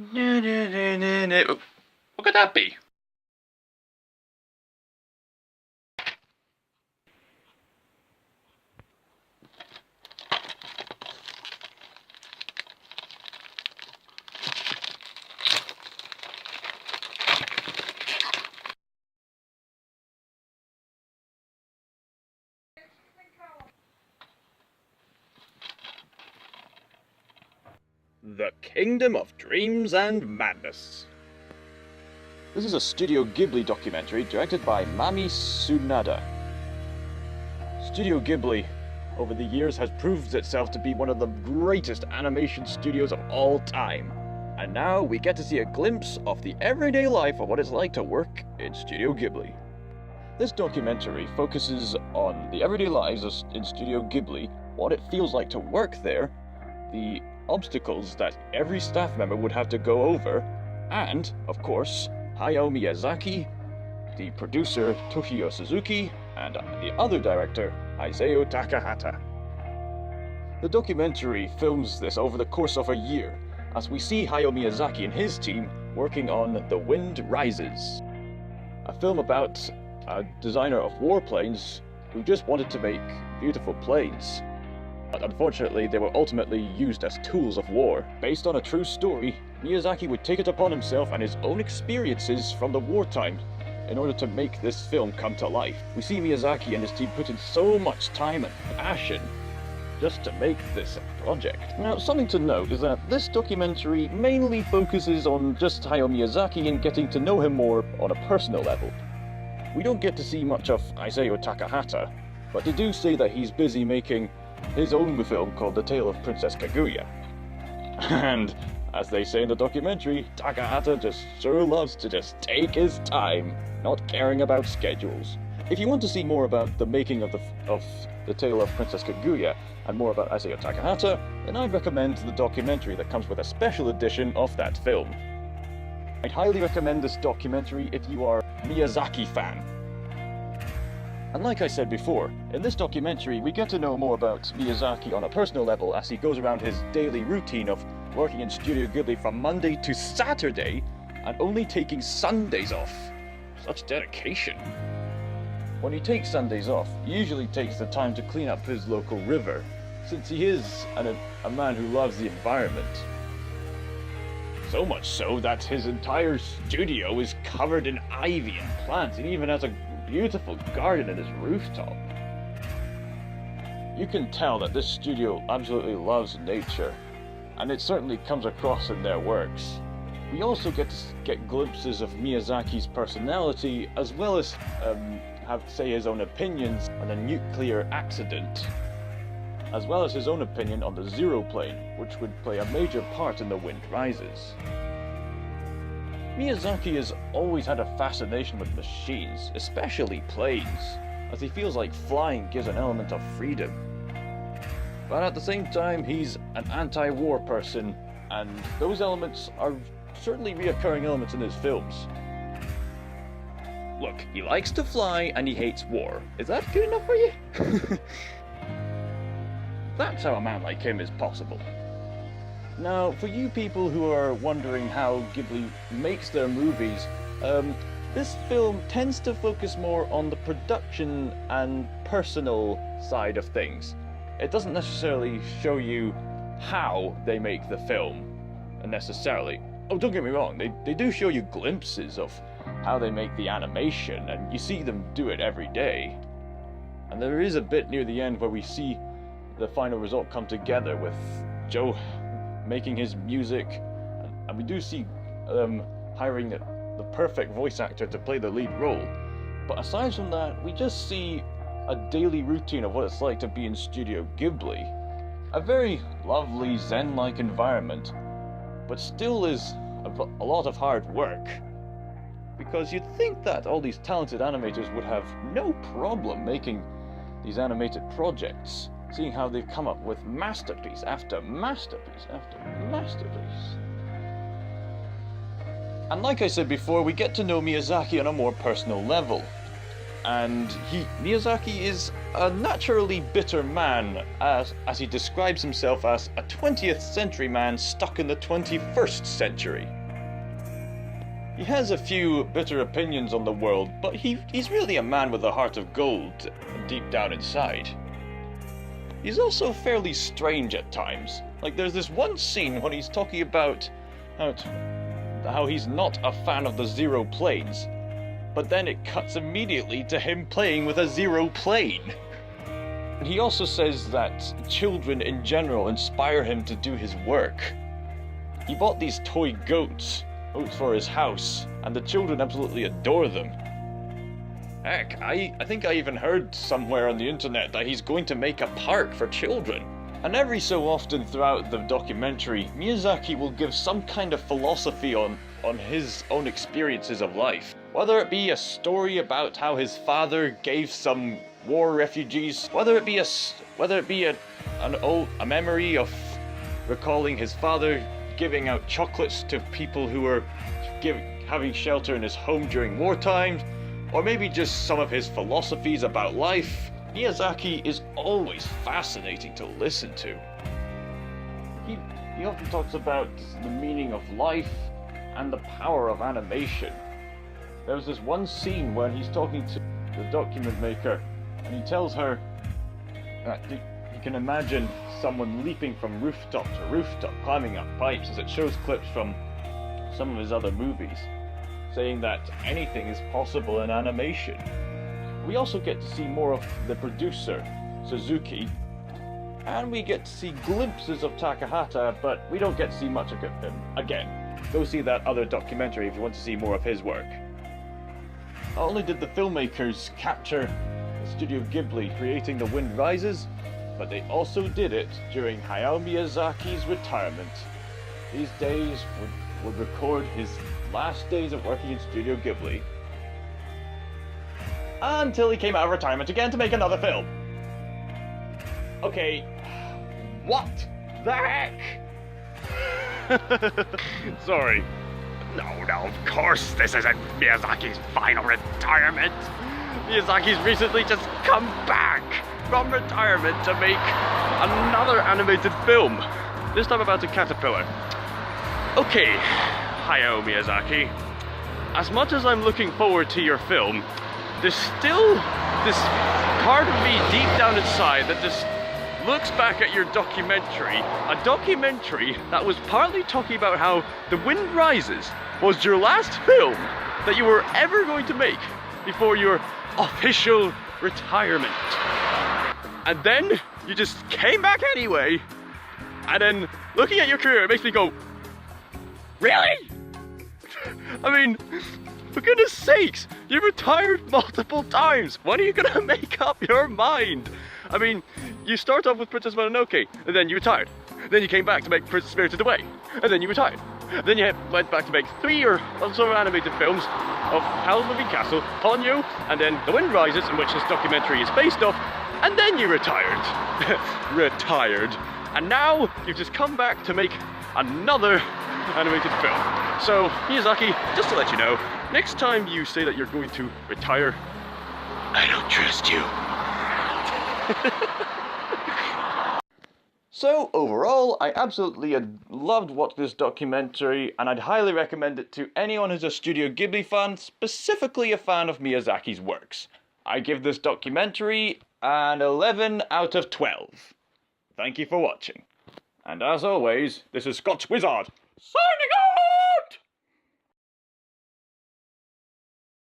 What could that be? The Kingdom of Dreams and Madness. This is a Studio Ghibli documentary directed by Mami Tsunada. Studio Ghibli, over the years, has proved itself to be one of the greatest animation studios of all time. And now we get to see a glimpse of the everyday life of what it's like to work in Studio Ghibli. This documentary focuses on the everyday lives in Studio Ghibli, what it feels like to work there, the obstacles that every staff member would have to go over, and, of course, Hayao Miyazaki, the producer Toshio Suzuki, and the other director, Isao Takahata. The documentary films this over the course of a year, as we see Hayao Miyazaki and his team working on The Wind Rises, a film about a designer of warplanes who just wanted to make beautiful planes. But unfortunately, they were ultimately used as tools of war. Based on a true story, Miyazaki would take it upon himself and his own experiences from the wartime in order to make this film come to life. We see Miyazaki and his team put in so much time and passion just to make this project. Now, something to note is that this documentary mainly focuses on just Hayao Miyazaki and getting to know him more on a personal level. We don't get to see much of Isao Takahata, but they do say that he's busy making his own film called The Tale of Princess Kaguya. And, as they say in the documentary, Takahata just sure loves to just take his time, not caring about schedules. If you want to see more about the making of the Tale of Princess Kaguya, and more about Isao Takahata, then I'd recommend the documentary that comes with a special edition of that film. I'd highly recommend this documentary if you are a Miyazaki fan. And like I said before, in this documentary we get to know more about Miyazaki on a personal level as he goes around his daily routine of working in Studio Ghibli from Monday to Saturday and only taking Sundays off. Such dedication. When he takes Sundays off, he usually takes the time to clean up his local river, since he is a man who loves the environment. So much so that his entire studio is covered in ivy and plants, and even has a beautiful garden in his rooftop. You can tell that this studio absolutely loves nature, and it certainly comes across in their works. We also get to get glimpses of Miyazaki's personality, as well as his own opinions on a nuclear accident, as well as his own opinion on the Zero Plane, which would play a major part in The Wind Rises. Miyazaki has always had a fascination with machines, especially planes, as he feels like flying gives an element of freedom. But at the same time, he's an anti-war person, and those elements are certainly reoccurring elements in his films. Look, he likes to fly and he hates war. Is that good enough for you? That's how a man like him is possible. Now, for you people who are wondering how Ghibli makes their movies, this film tends to focus more on the production and personal side of things. It doesn't necessarily show you how they make the film, necessarily. Oh, don't get me wrong, they do show you glimpses of how they make the animation, and you see them do it every day. And there is a bit near the end where we see the final result come together with Joe making his music, and we do see hiring the perfect voice actor to play the lead role. But aside from that, we just see a daily routine of what it's like to be in Studio Ghibli. A very lovely zen-like environment, but still is a lot of hard work. Because you'd think that all these talented animators would have no problem making these animated projects, seeing how they've come up with masterpiece after masterpiece after masterpiece. And like I said before, we get to know Miyazaki on a more personal level. And Miyazaki is a naturally bitter man, as he describes himself as a 20th century man stuck in the 21st century. He has a few bitter opinions on the world, but he's really a man with a heart of gold deep down inside. He's also fairly strange at times. Like, there's this one scene when he's talking about how he's not a fan of the Zero planes, but then it cuts immediately to him playing with a Zero plane. And he also says that children in general inspire him to do his work. He bought these toy goats for his house, and the children absolutely adore them. Heck, I think I even heard somewhere on the internet that he's going to make a park for children. And every so often throughout the documentary, Miyazaki will give some kind of philosophy on his own experiences of life. Whether it be a story about how his father gave some war refugees, whether it be a memory of recalling his father giving out chocolates to people who were having shelter in his home during wartime, or maybe just some of his philosophies about life, Miyazaki is always fascinating to listen to. He often talks about the meaning of life and the power of animation. There was this one scene when he's talking to the document maker, and he tells her that he can imagine someone leaping from rooftop to rooftop, climbing up pipes, as it shows clips from some of his other movies, saying that anything is possible in animation. We also get to see more of the producer, Suzuki, and we get to see glimpses of Takahata, but we don't get to see much of him. Again, go see that other documentary if you want to see more of his work. Not only did the filmmakers capture Studio Ghibli creating The Wind Rises, but they also did it during Hayao Miyazaki's retirement. These days would record his last days of working in Studio Ghibli, until he came out of retirement again to make another film. Okay, what the heck? Sorry. No, of course this isn't Miyazaki's final retirement. Miyazaki's recently just come back from retirement to make another animated film. This time about a caterpillar. Okay, Hayao Miyazaki. As much as I'm looking forward to your film, there's still this part of me deep down inside that just looks back at your documentary, a documentary that was partly talking about how The Wind Rises was your last film that you were ever going to make before your official retirement. And then you just came back anyway, and then looking at your career, it makes me go, really? I mean, for goodness sakes, you've retired multiple times. When are you gonna make up your mind? I mean, you start off with Princess Mononoke, and then you retired. Then you came back to make Princess Spirited Away, and then you retired. Then you went back to make 3 or so animated films of Howl's Moving Castle, Ponyo, and then The Wind Rises, in which this documentary is based off, and then you retired. Retired. And now you've just come back to make another animated film. So, Miyazaki, just to let you know, next time you say that you're going to retire, I don't trust you. So, overall, I absolutely loved watching this documentary, and I'd highly recommend it to anyone who's a Studio Ghibli fan, specifically a fan of Miyazaki's works. I give this documentary an 11 out of 12. Thank you for watching. And as always, this is Scotch Wizard, signing